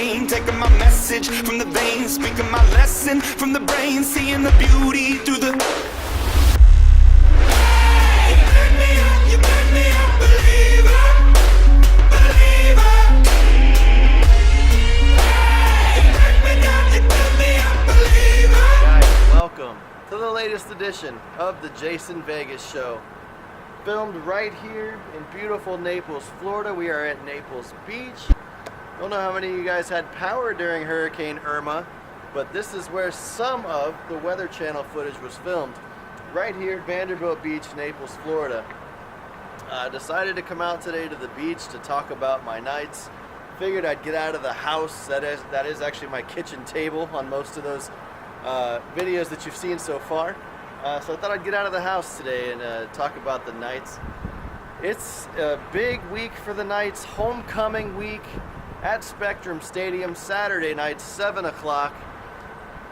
pain, taking my message from the veins, speaking my lesson from the brain, seeing the beauty through the... Hey, you pick me up, believer, believer. Hey, you pick me down, you pick me up, believer. Guys, welcome to the latest edition of the Jason Vegas Show. Filmed right here in beautiful Naples, Florida. We are at Naples Beach. Don't know how many of you guys had power during Hurricane Irma, but this is where some of the Weather Channel footage was filmed. Right here at Vanderbilt Beach, Naples, Florida. Decided to come out today to the beach to talk about my nights. Figured I'd get out of the house. That is actually my kitchen table on most of those videos that you've seen so far. So I thought I'd get out of the house today and talk about the Knights. It's a big week for the Knights. Homecoming week at Spectrum Stadium, Saturday night, 7 o'clock.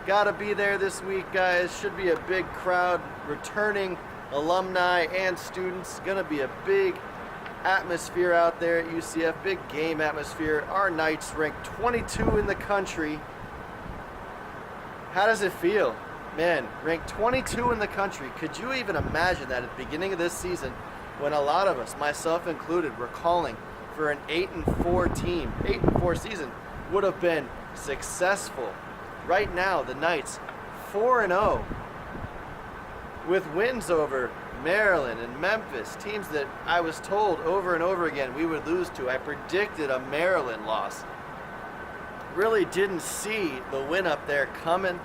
Gotta be there this week, guys. Should be a big crowd. Returning alumni and students. Gonna be a big atmosphere out there at UCF. Big game atmosphere. Our Knights ranked 22 in the country. How does it feel? Man, ranked 22 in the country. Could you even imagine that at the beginning of this season, when a lot of us, myself included, were calling for an 8-4 team, 8-4 season would have been successful. Right now, the Knights 4-0 with wins over Maryland and Memphis, teams that I was told over and over again we would lose to. I predicted a Maryland loss. Really didn't see the win up there coming.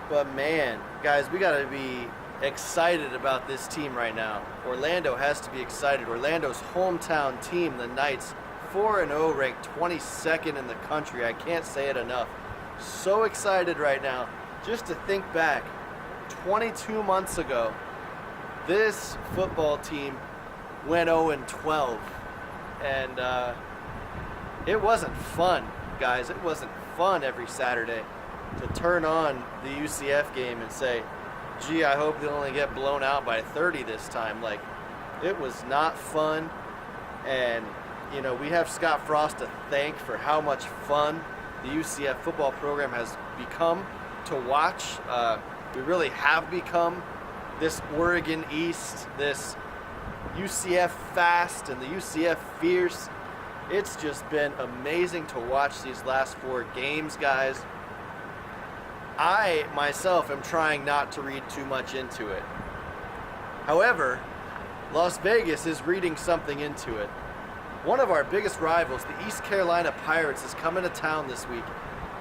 But man, guys, we got to be excited about this team right now. Orlando has to be excited. Orlando's hometown team, the Knights, 4-0, ranked 22nd in the country. I can't say it enough. So excited right now. Just to think back, 22 months ago, this football team went 0-12. And it wasn't fun, guys. It wasn't fun every Saturday to turn on the UCF game and say, gee, I hope they only get blown out by 30 this time. Like, it was not fun. And, you know, we have Scott Frost to thank for how much fun the UCF football program has become to watch. We really have become this Oregon East, this UCF fast and the UCF fierce. It's just been amazing to watch these last 4 games, guys. I, myself, am trying not to read too much into it. However, Las Vegas is reading something into it. One of our biggest rivals, the East Carolina Pirates, is coming to town this week.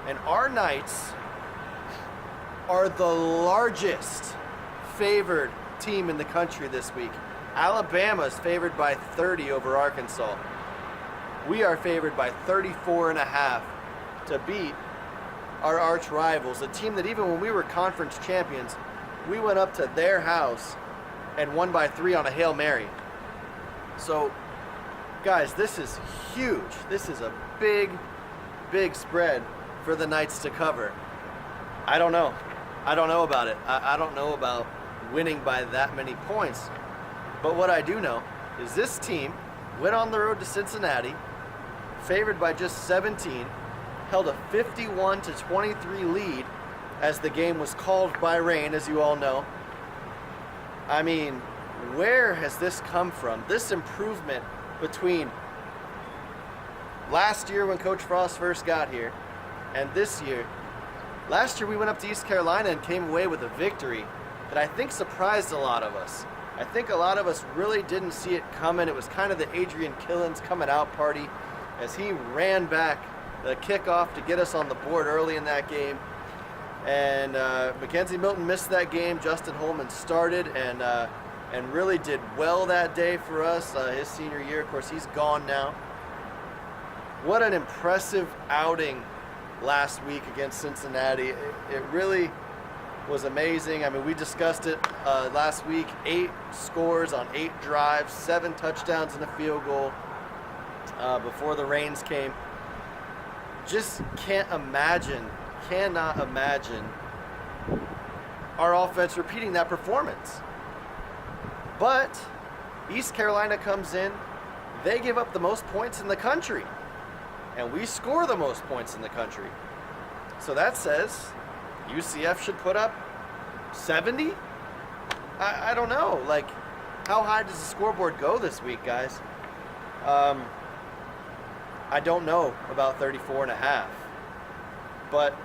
And our Knights are the largest favored team in the country this week. Alabama is favored by 30 over Arkansas. We are favored by 34.5 to beat our arch rivals, a team that even when we were conference champions, we went up to their house and won by 3 on a Hail Mary. So, guys, this is huge. This is a big, big spread for the Knights to cover. I don't know. I don't know about it. I don't know about winning by that many points. But what I do know is this team went on the road to Cincinnati, favored by just 17, held a 51-23 lead as the game was called by rain, as you all know. I mean, where has this come from? This improvement between last year when Coach Frost first got here and this year. Last year we went up to East Carolina and came away with a victory that I think surprised a lot of us. I think a lot of us really didn't see it coming. It was kind of the Adrian Killens coming out party as he ran back the kickoff to get us on the board early in that game. And Mackenzie Milton missed that game. Justin Holman started and really did well that day for us. His senior year, of course, he's gone now. What an impressive outing last week against Cincinnati. It really was amazing. I mean, we discussed it last week. 8 scores on 8 drives, 7 touchdowns and a field goal before the rains came. Just cannot imagine our offense repeating that performance. But East Carolina comes in, they give up the most points in the country. and we score the most points in the country. So that says UCF should put up 70? I don't know. Like, how high does the scoreboard go this week, guys? I don't know about 34 and a half. But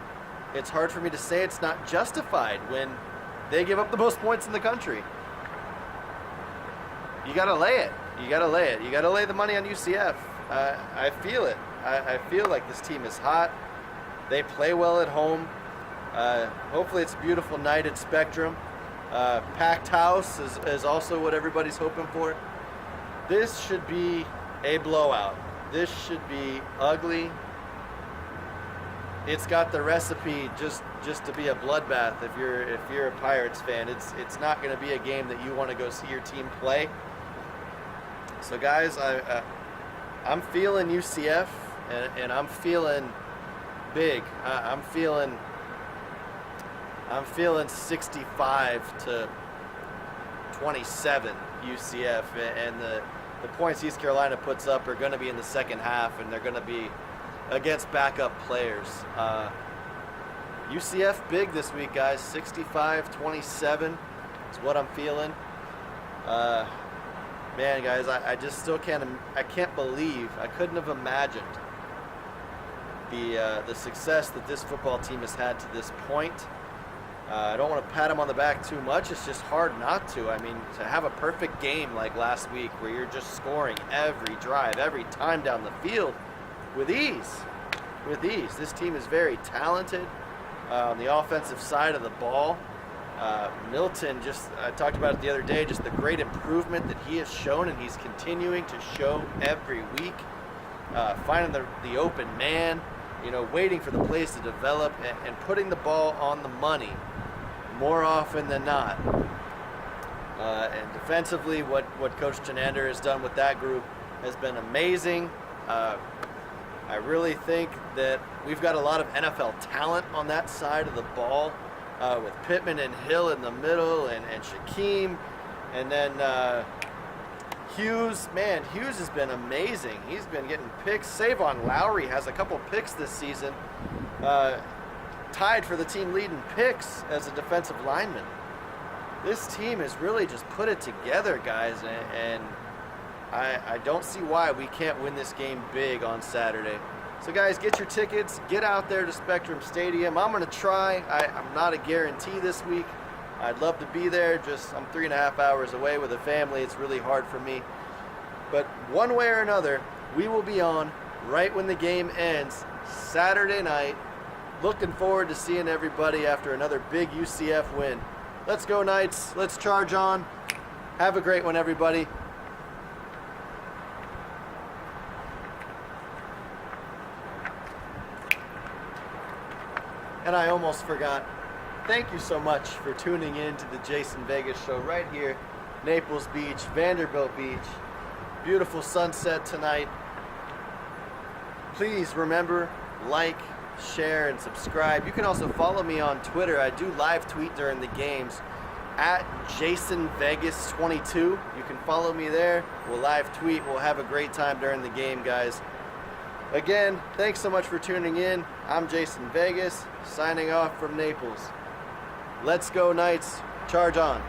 it's hard for me to say it's not justified when they give up the most points in the country. You got to lay it. You got to lay it. You got to lay the money on UCF. I feel it. I feel like this team is hot. They play well at home. Hopefully it's a beautiful night at Spectrum. Packed house is also what everybody's hoping for. This should be a blowout. This should be ugly. It's got the recipe just to be a bloodbath. If you're a Pirates fan, it's not going to be a game that you want to go see your team play. So guys, I'm feeling UCF, and I'm feeling big. I'm feeling 65 to 27 UCF, and the points East Carolina puts up are going to be in the second half, and they're going to be against backup players. UCF big this week, guys. 65-27 is what I'm feeling. Man, guys, I just still can't believe, I couldn't have imagined the success that this football team has had to this point. I don't want to pat them on the back too much. It's just hard not to. I mean, to have a perfect game like last week where you're just scoring every drive, every time down the field with ease. With ease. This team is very talented on the offensive side of the ball. Milton, I talked about it the other day, just the great improvement that he has shown and he's continuing to show every week. Finding the open man, waiting for the plays to develop and putting the ball on the money more often than not. And defensively, what Coach Chenander has done with that group has been amazing. I really think that we've got a lot of NFL talent on that side of the ball, with Pittman and Hill in the middle, and Shaquem, and then Hughes. Man, Hughes has been amazing. He's been getting picks. Savon Lowry has a couple picks this season, tied for the team leading picks as a defensive lineman. This team has really just put it together, guys, and I don't see why we can't win this game big on Saturday. So guys, get your tickets, get out there to Spectrum Stadium. I'm going to try. I'm not a guarantee this week. I'd love to be there, I'm 3.5 hours away with a family. It's really hard for me. But one way or another, we will be on right when the game ends, Saturday night. Looking forward to seeing everybody after another big UCF win. Let's go Knights. Let's charge on. Have a great one, everybody. And I almost forgot. Thank you so much for tuning in to the Jason Vegas Show right here, Naples Beach, Vanderbilt Beach. Beautiful sunset tonight. Please remember, like, share, and subscribe. You can also follow me on Twitter. I do live tweet during the games at JasonVegas22. You can follow me there. We'll live tweet. We'll have a great time during the game, guys. Again, thanks so much for tuning in. I'm Jason Vegas, signing off from Naples. Let's go Knights. Charge on.